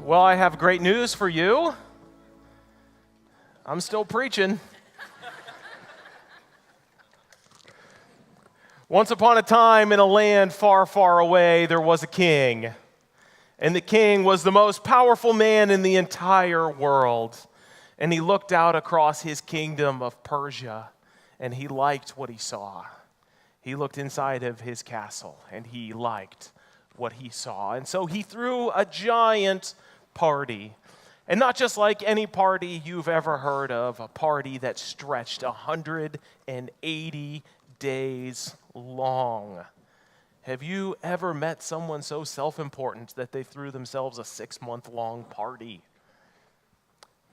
Well, I have great news for you. I'm still preaching. Once upon a time in a land far, far away, there was a king. And the king was the most powerful man in the entire world. And he looked out across his kingdom of Persia, and he liked what he saw. He looked inside of his castle, and he liked what he saw. And so he threw a giant party. And not just like any party you've ever heard of, a party that stretched 180 days long. Have you ever met someone so self-important that they threw themselves a 6-month-long party?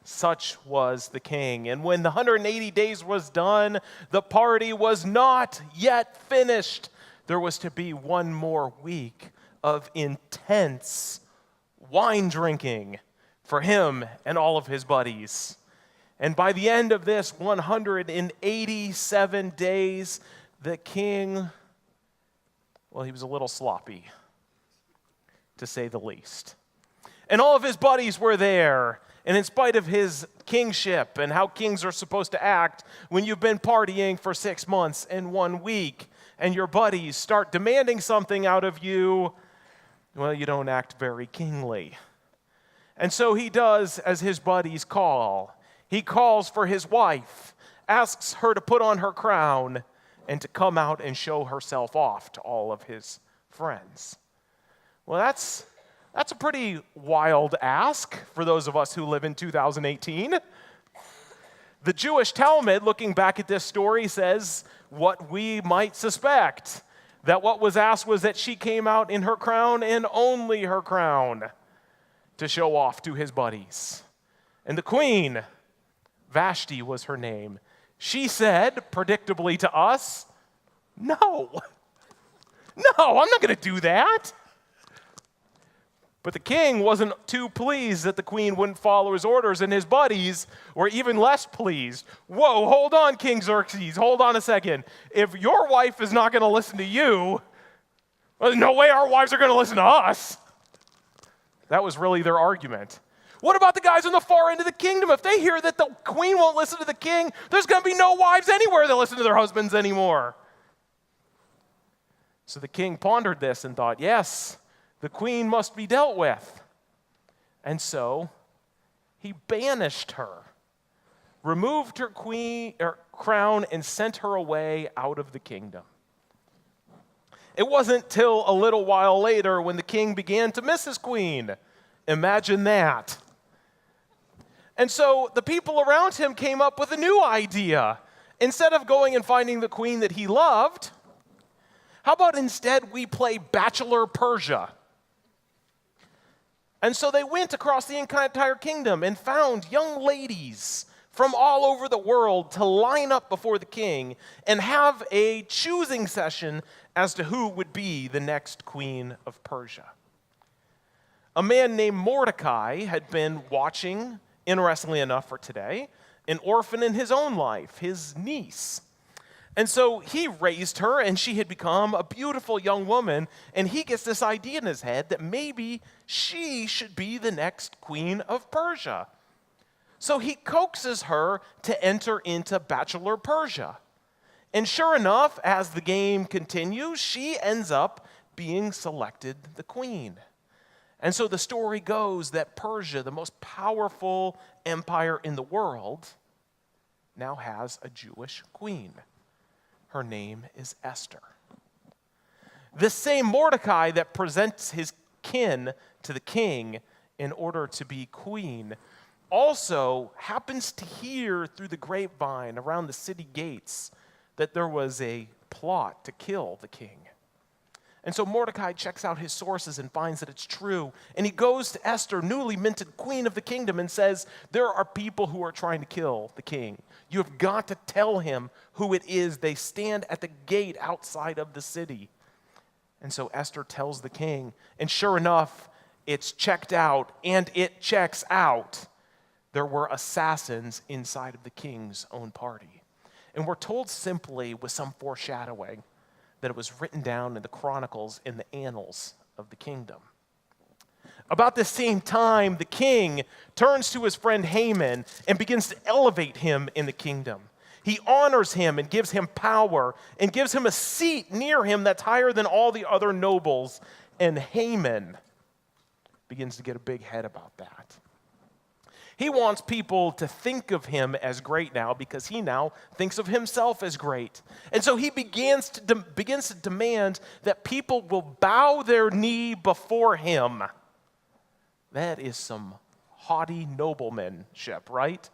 Such was the king. And when the 180 days was done, the party was not yet finished. There was to be one more week of intense wine drinking for him and all of his buddies. And by the end of this 187 days, the king, well, he was a little sloppy, to say the least. And all of his buddies were there. And in spite of his kingship and how kings are supposed to act, when you've been partying for 6 months and 1 week, and your buddies start demanding something out of you, well, you don't act very kingly. And so he does as his buddies call. He calls for his wife, asks her to put on her crown, and to come out and show herself off to all of his friends. Well, that's a pretty wild ask for those of us who live in 2018. The Jewish Talmud, looking back at this story, says what we might suspect, that what was asked was that she came out in her crown and only her crown to show off to his buddies. And the queen, Vashti was her name, she said, predictably to us, no, I'm not going to do that. But the king wasn't too pleased that the queen wouldn't follow his orders, and his buddies were even less pleased. Whoa, hold on, King Xerxes, hold on a second. If your wife is not going to listen to you, well, no way our wives are going to listen to us. That was really their argument. What about the guys on the far end of the kingdom? If they hear that the queen won't listen to the king, there's going to be no wives anywhere that listen to their husbands anymore. So the king pondered this and thought, yes, the queen must be dealt with. And so he banished her, removed her crown, and sent her away out of the kingdom. It wasn't till a little while later when the king began to miss his queen. Imagine that. And so the people around him came up with a new idea. Instead of going and finding the queen that he loved, how about instead we play Bachelor Persia? And so they went across the entire kingdom and found young ladies from all over the world to line up before the king and have a choosing session as to who would be the next queen of Persia. A man named Mordecai had been watching, interestingly enough for today, an orphan in his own life, his niece. And so he raised her, and she had become a beautiful young woman, and he gets this idea in his head that maybe she should be the next queen of Persia. So he coaxes her to enter into Bachelor Persia. And sure enough, as the game continues, she ends up being selected the queen. And so the story goes that Persia, the most powerful empire in the world, now has a Jewish queen. Her name is Esther. This same Mordecai that presents his kin to the king in order to be queen also happens to hear through the grapevine around the city gates that there was a plot to kill the king. And so Mordecai checks out his sources and finds that it's true. And he goes to Esther, newly minted queen of the kingdom, and says, there are people who are trying to kill the king. You have got to tell him who it is. They stand at the gate outside of the city. And so Esther tells the king, and sure enough, it's checked out, and it checks out. There were assassins inside of the king's own party. And we're told simply with some foreshadowing that it was written down in the chronicles in the annals of the kingdom. About the same time, the king turns to his friend Haman and begins to elevate him in the kingdom. He honors him and gives him power and gives him a seat near him that's higher than all the other nobles. And Haman begins to get a big head about that. He wants people to think of him as great now because he now thinks of himself as great. And so he begins to demand that people will bow their knee before him. That is some haughty noblemanship, right?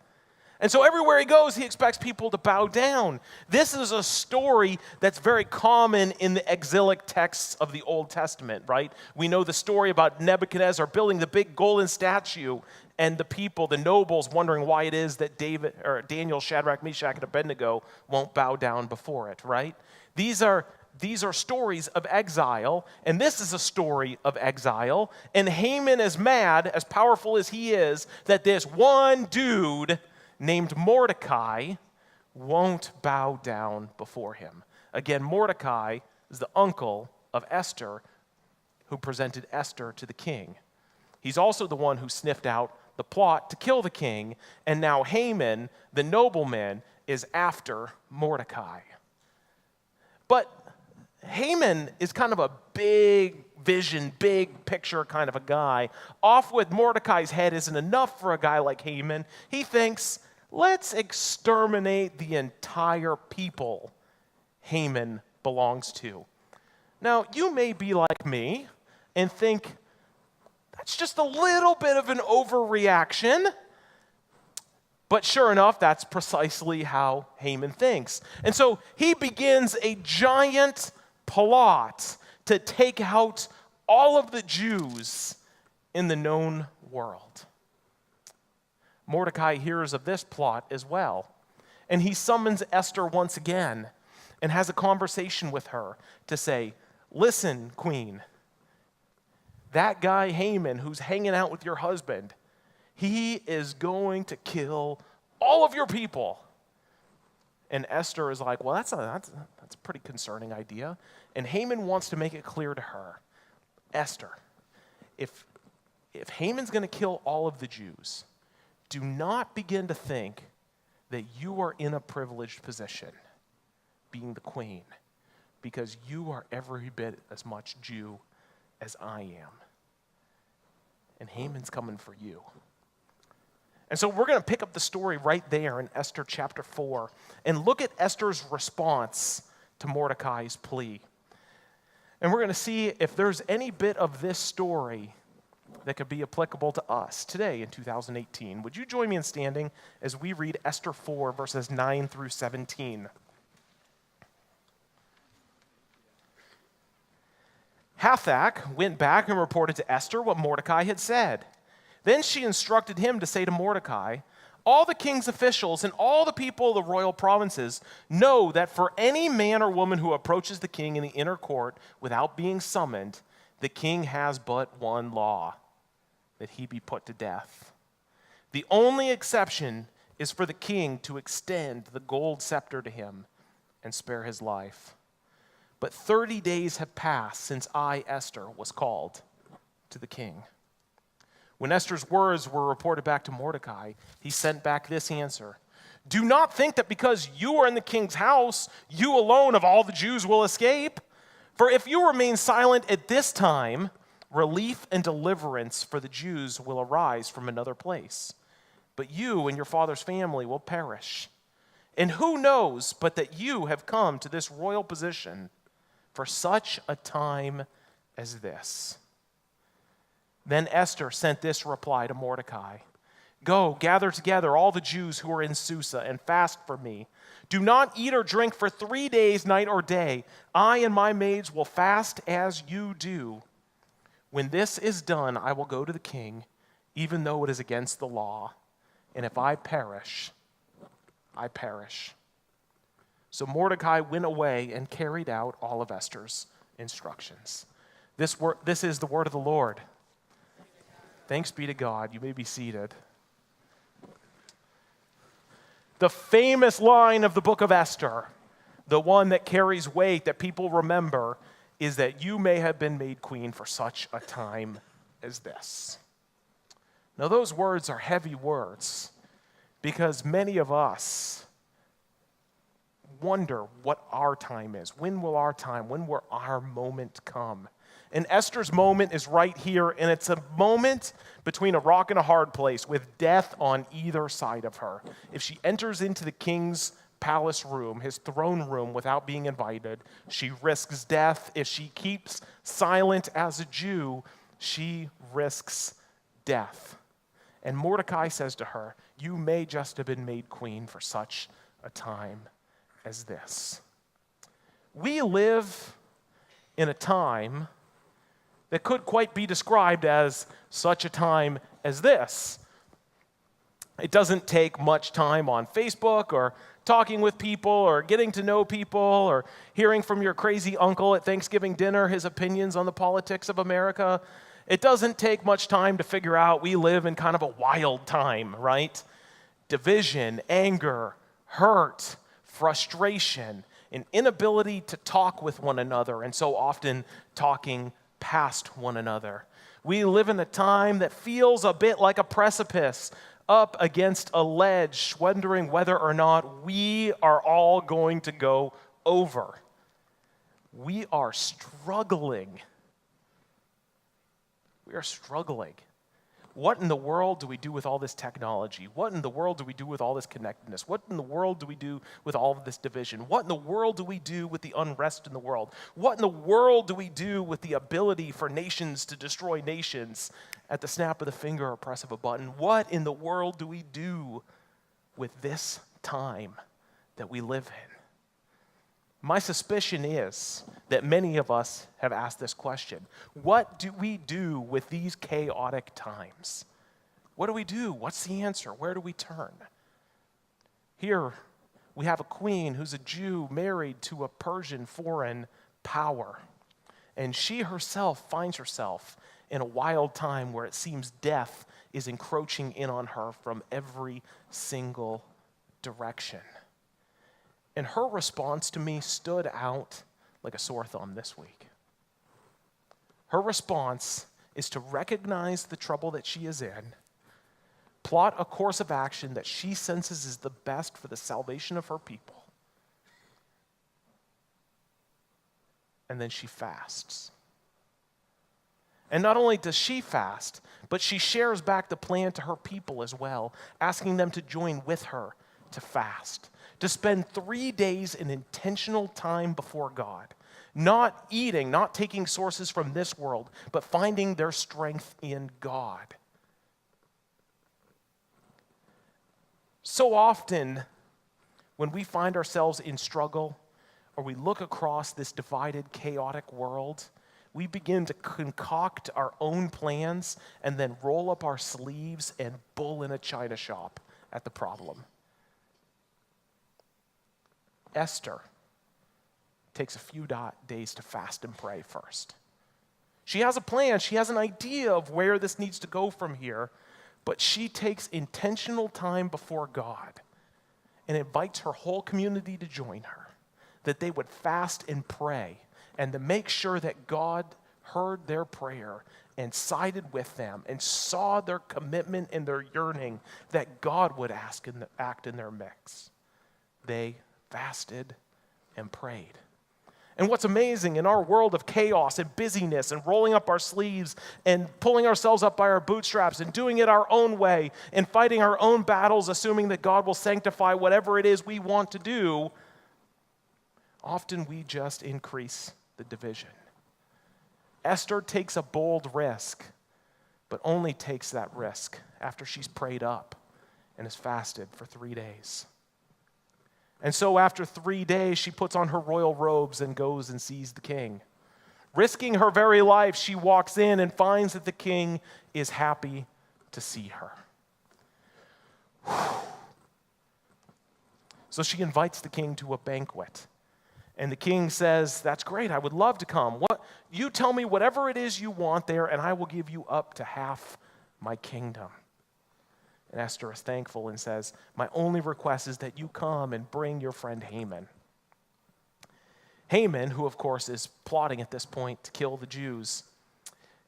And so everywhere he goes, he expects people to bow down. This is a story that's very common in the exilic texts of the Old Testament, right? We know the story about Nebuchadnezzar building the big golden statue and the people, the nobles, wondering why it is that Daniel, Shadrach, Meshach, and Abednego won't bow down before it, right? These are stories of exile, and this is a story of exile. And Haman is mad, as powerful as he is, that this one dude named Mordecai won't bow down before him. Again, Mordecai is the uncle of Esther, who presented Esther to the king. He's also the one who sniffed out the plot to kill the king, and now Haman, the nobleman, is after Mordecai. But Haman is kind of a big vision, big picture kind of a guy. Off with Mordecai's head isn't enough for a guy like Haman. He thinks, let's exterminate the entire people Haman belongs to. Now, you may be like me and think, that's just a little bit of an overreaction. But sure enough, that's precisely how Haman thinks. And so he begins a giant plot to take out all of the Jews in the known world. Mordecai hears of this plot as well, and he summons Esther once again and has a conversation with her to say, listen, queen, that guy Haman who's hanging out with your husband, he is going to kill all of your people. And Esther is like, well, that's a pretty concerning idea. And Haman wants to make it clear to her, Esther, if Haman's going to kill all of the Jews, do not begin to think that you are in a privileged position, being the queen, because you are every bit as much Jew as I am. And Haman's coming for you. And so we're going to pick up the story right there in Esther chapter 4 and look at Esther's response to Mordecai's plea. And we're going to see if there's any bit of this story that could be applicable to us today in 2018. Would you join me in standing as we read Esther 4, verses 9 through 17? Hathach went back and reported to Esther what Mordecai had said. Then she instructed him to say to Mordecai, all the king's officials and all the people of the royal provinces know that for any man or woman who approaches the king in the inner court without being summoned, the king has but one law, that he be put to death. The only exception is for the king to extend the gold scepter to him and spare his life. But 30 days have passed since I, Esther, was called to the king. When Esther's words were reported back to Mordecai, he sent back this answer. Do not think that because you are in the king's house, you alone of all the Jews will escape. For if you remain silent at this time, relief and deliverance for the Jews will arise from another place. But you and your father's family will perish. And who knows but that you have come to this royal position for such a time as this. Then Esther sent this reply to Mordecai. Go, gather together all the Jews who are in Susa and fast for me. Do not eat or drink for 3 days, night or day. I and my maids will fast as you do. When this is done, I will go to the king, even though it is against the law. And if I perish, I perish. So Mordecai went away and carried out all of Esther's instructions. This is the word of the Lord. Thanks be to God. You may be seated. The famous line of the book of Esther, the one that carries weight that people remember, is that you may have been made queen for such a time as this. Now, those words are heavy words because many of us wonder what our time is. When will our time, when will our moment come? And Esther's moment is right here, and it's a moment between a rock and a hard place with death on either side of her. If she enters into the king's palace room, his throne room, without being invited, she risks death. If she keeps silent as a Jew, she risks death. And Mordecai says to her, "You may just have been made queen for such a time as this." We live in a time that could quite be described as such a time as this. It doesn't take much time on Facebook or talking with people or getting to know people or hearing from your crazy uncle at Thanksgiving dinner his opinions on the politics of America. It doesn't take much time to figure out we live in kind of a wild time, right? Division, anger, hurt, frustration, an inability to talk with one another, and so often talking past one another. We live in a time that feels a bit like a precipice up against a ledge, wondering whether or not we are all going to go over. We are struggling. We are struggling. What in the world do we do with all this technology? What in the world do we do with all this connectedness? What in the world do we do with all of this division? What in the world do we do with the unrest in the world? What in the world do we do with the ability for nations to destroy nations at the snap of the finger or press of a button? What in the world do we do with this time that we live in? My suspicion is that many of us have asked this question. What do we do with these chaotic times? What do we do? What's the answer? Where do we turn? Here we have a queen who's a Jew married to a Persian foreign power. And she herself finds herself in a wild time where it seems death is encroaching in on her from every single direction. And her response to me stood out like a sore thumb this week. Her response is to recognize the trouble that she is in, plot a course of action that she senses is the best for the salvation of her people, and then she fasts. And not only does she fast, but she shares back the plan to her people as well, asking them to join with her to fast, to spend 3 days in intentional time before God, not eating, not taking sources from this world, but finding their strength in God. So often, when we find ourselves in struggle, or we look across this divided, chaotic world, we begin to concoct our own plans and then roll up our sleeves and bull in a china shop at the problem. Esther takes a few days to fast and pray first. She has a plan. She has an idea of where this needs to go from here, but she takes intentional time before God and invites her whole community to join her, that they would fast and pray and to make sure that God heard their prayer and sided with them and saw their commitment and their yearning that God would act in their midst. They fasted and prayed. And what's amazing in our world of chaos and busyness and rolling up our sleeves and pulling ourselves up by our bootstraps and doing it our own way and fighting our own battles, assuming that God will sanctify whatever it is we want to do, often we just increase the division. Esther takes a bold risk, but only takes that risk after she's prayed up and has fasted for 3 days. And so after 3 days, she puts on her royal robes and goes and sees the king. Risking her very life, she walks in and finds that the king is happy to see her. So she invites the king to a banquet. And the king says, "That's great, I would love to come. You tell me whatever it is you want there, and I will give you up to half my kingdom." And Esther is thankful and says, "My only request is that you come and bring your friend Haman." Haman, who of course is plotting at this point to kill the Jews,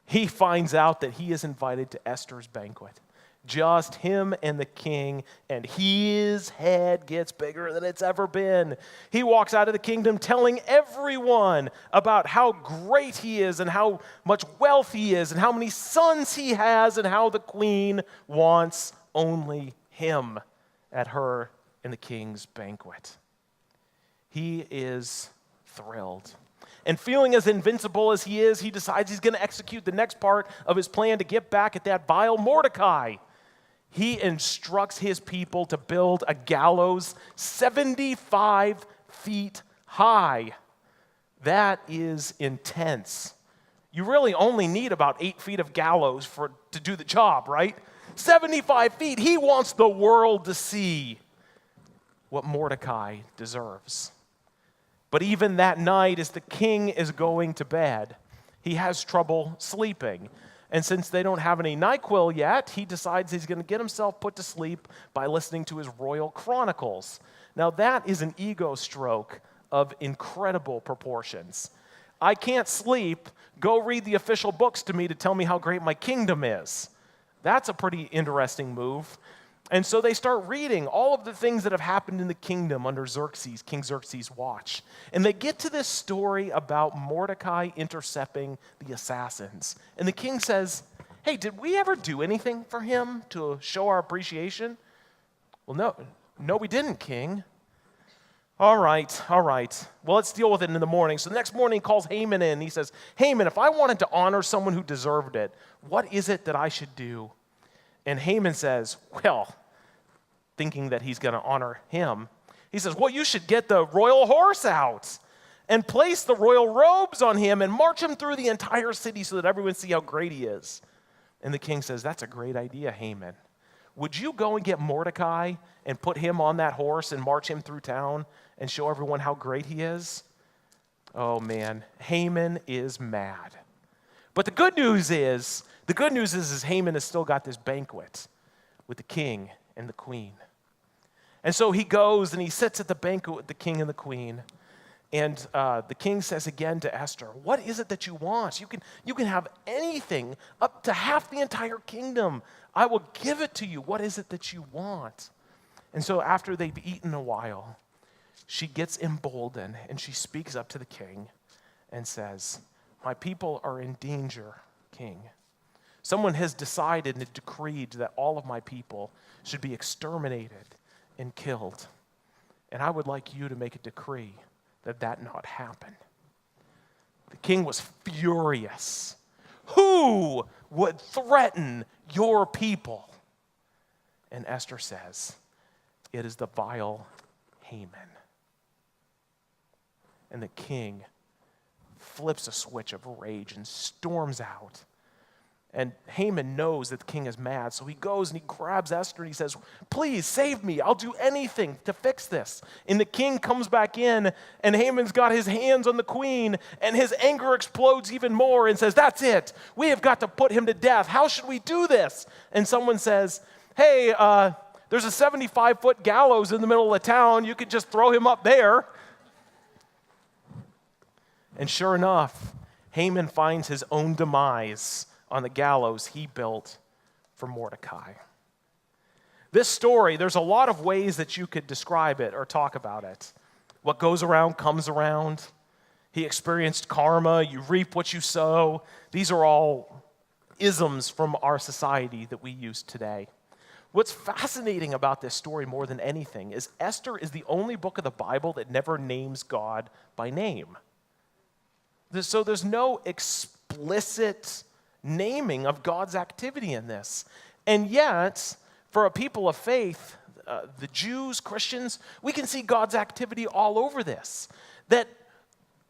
he finds out that he is invited to Esther's banquet. Just him and the king, and his head gets bigger than it's ever been. He walks out of the kingdom telling everyone about how great he is and how much wealth he is and how many sons he has and how the queen wants only him at her and the king's banquet. He is thrilled. And feeling as invincible as he is, he decides he's going to execute the next part of his plan to get back at that vile Mordecai. He instructs his people to build a gallows 75 feet high. That is intense. You really only need about 8 feet of gallows to do the job, right? 75 feet. He wants the world to see what Mordecai deserves. But even that night, as the king is going to bed, he has trouble sleeping. And since they don't have any NyQuil yet, he decides he's going to get himself put to sleep by listening to his royal chronicles. Now that is an ego stroke of incredible proportions. I can't sleep. Go read the official books to me to tell me how great my kingdom is. That's a pretty interesting move. And so they start reading all of the things that have happened in the kingdom under Xerxes, King Xerxes' watch. And they get to this story about Mordecai intercepting the assassins. And the king says, hey, did we ever do anything for him to show our appreciation? Well, no, we didn't, king. All right. Well, let's deal with it in the morning. So the next morning he calls Haman in. He says, Haman, if I wanted to honor someone who deserved it, what is it that I should do? And Haman says, well, thinking that he's going to honor him, he says, well, you should get the royal horse out and place the royal robes on him and march him through the entire city so that everyone see how great he is. And the king says, that's a great idea, Haman. Would you go and get Mordecai and put him on that horse and march him through town and show everyone how great he is? Oh, man, Haman is mad. But the good news is Haman has still got this banquet with the king and the queen. And so he goes and he sits at the banquet with the king and the queen. And the king says again to Esther, what is it that you want? You can have anything, up to half the entire kingdom. I will give it to you. What is it that you want? And so after they've eaten a while, she gets emboldened and she speaks up to the king and says, my people are in danger, king. Someone has decided and decreed that all of my people should be exterminated and killed. And I would like you to make a decree that not happen. The king was furious. Who would threaten your people? And Esther says, it is the vile Haman. And the king flips a switch of rage and storms out. And Haman knows that the king is mad, so he goes and he grabs Esther and he says, please save me. I'll do anything to fix this. And the king comes back in, and Haman's got his hands on the queen, and his anger explodes even more and says, that's it. We have got to put him to death. How should we do this? And someone says, hey, there's a 75-foot gallows in the middle of the town. You could just throw him up there. And sure enough, Haman finds his own demise on the gallows he built for Mordecai. This story, there's a lot of ways that you could describe it or talk about it. What goes around comes around. He experienced karma. You reap what you sow. These are all isms from our society that we use today. What's fascinating about this story more than anything is Esther is the only book of the Bible that never names God by name. So there's no explicit naming of God's activity in this. And yet, for a people of faith, the Jews, Christians, we can see God's activity all over this. That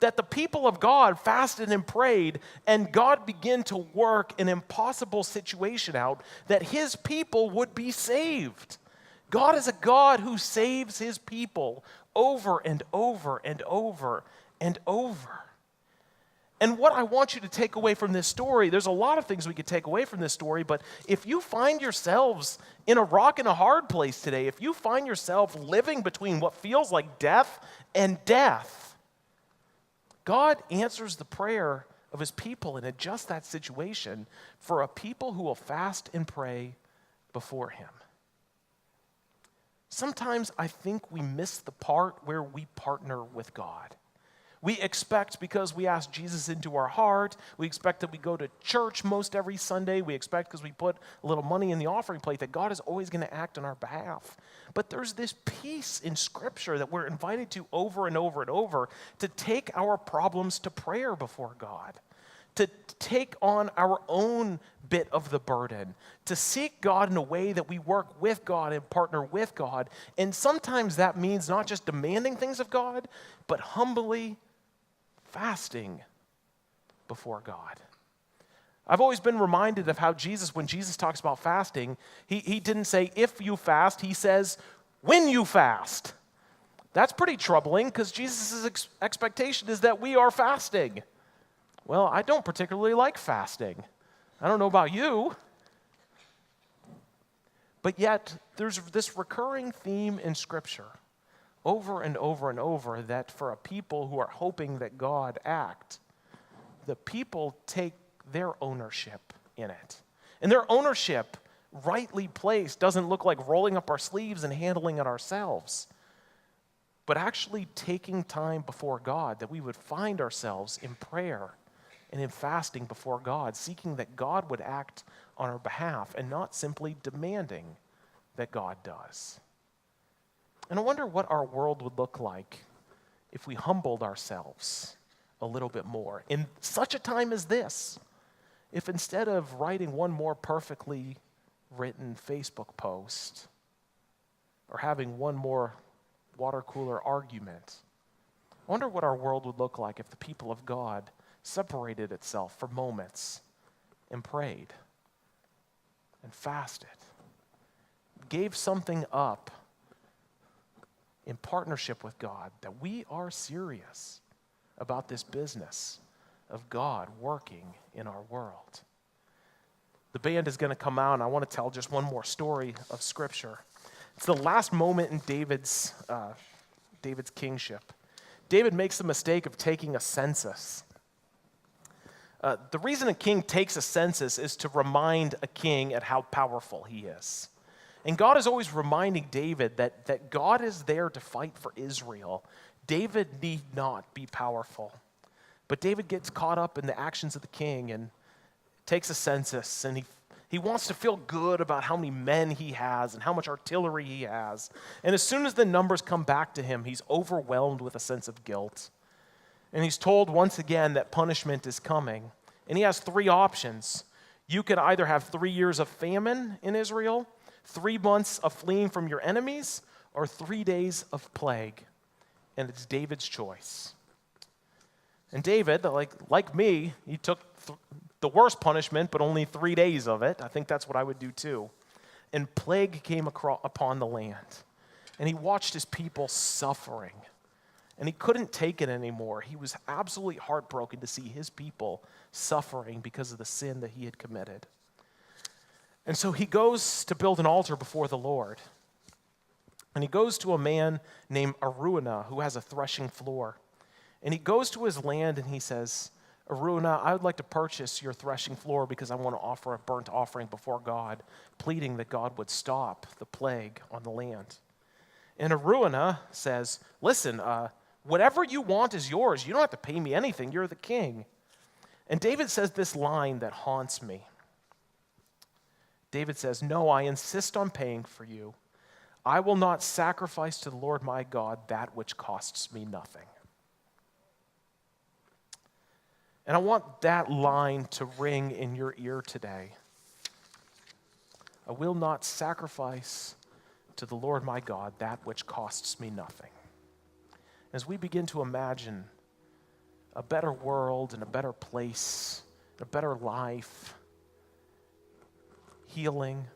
the people of God fasted and prayed, and God began to work an impossible situation out that his people would be saved. God is a God who saves his people over and over and over and over. And what I want you to take away from this story, there's a lot of things we could take away from this story, but if you find yourselves in a rock and a hard place today, if you find yourself living between what feels like death and death, God answers the prayer of his people and adjust that situation for a people who will fast and pray before him. Sometimes I think we miss the part where we partner with God. We expect, because we ask Jesus into our heart, we expect that we go to church most every Sunday, we expect because we put a little money in the offering plate that God is always going to act on our behalf. But there's this piece in Scripture that we're invited to over and over and over, to take our problems to prayer before God, to take on our own bit of the burden, to seek God in a way that we work with God and partner with God. And sometimes that means not just demanding things of God, but humbly fasting before God. I've always been reminded of how Jesus, when Jesus talks about fasting, he didn't say if you fast, he says when you fast. That's pretty troubling, because Jesus' expectation is that we are fasting. Well, I don't particularly like fasting. I don't know about you. But yet, there's this recurring theme in Scripture over and over and over, that for a people who are hoping that God act, the people take their ownership in it. And their ownership, rightly placed, doesn't look like rolling up our sleeves and handling it ourselves, but actually taking time before God, that we would find ourselves in prayer and in fasting before God, seeking that God would act on our behalf and not simply demanding that God does. And I wonder what our world would look like if we humbled ourselves a little bit more in such a time as this. If instead of writing one more perfectly written Facebook post or having one more water cooler argument, I wonder what our world would look like if the people of God separated itself for moments and prayed and fasted, gave something up in partnership with God, that we are serious about this business of God working in our world. The band is going to come out, and I want to tell just one more story of Scripture. It's the last moment in David's kingship. David makes the mistake of taking a census. The reason a king takes a census is to remind a king at how powerful he is. And God is always reminding David that God is there to fight for Israel. David need not be powerful. But David gets caught up in the actions of the king and takes a census, and he wants to feel good about how many men he has and how much artillery he has. And as soon as the numbers come back to him, he's overwhelmed with a sense of guilt. And he's told once again that punishment is coming. And he has three options. You could either have 3 years of famine in Israel, 3 months of fleeing from your enemies, or 3 days of plague. And it's David's choice. And David, like me, he took the worst punishment, but only 3 days of it. I think that's what I would do too. And plague came upon the land. And he watched his people suffering. And he couldn't take it anymore. He was absolutely heartbroken to see his people suffering because of the sin that he had committed. And so he goes to build an altar before the Lord. And he goes to a man named Araunah who has a threshing floor. And he goes to his land and he says, Araunah, I would like to purchase your threshing floor because I want to offer a burnt offering before God, pleading that God would stop the plague on the land. And Araunah says, listen, whatever you want is yours. You don't have to pay me anything. You're the king. And David says this line that haunts me. David says, no, I insist on paying for you. I will not sacrifice to the Lord my God that which costs me nothing. And I want that line to ring in your ear today. I will not sacrifice to the Lord my God that which costs me nothing. As we begin to imagine a better world and a better place, a better life, healing,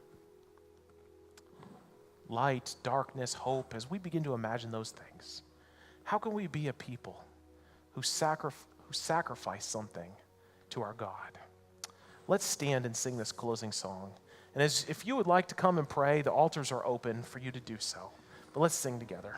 light, darkness, hope, as we begin to imagine those things, how can we be a people who sacrifice something to our God? Let's stand and sing this closing song. And if you would like to come and pray, the altars are open for you to do so. But let's sing together.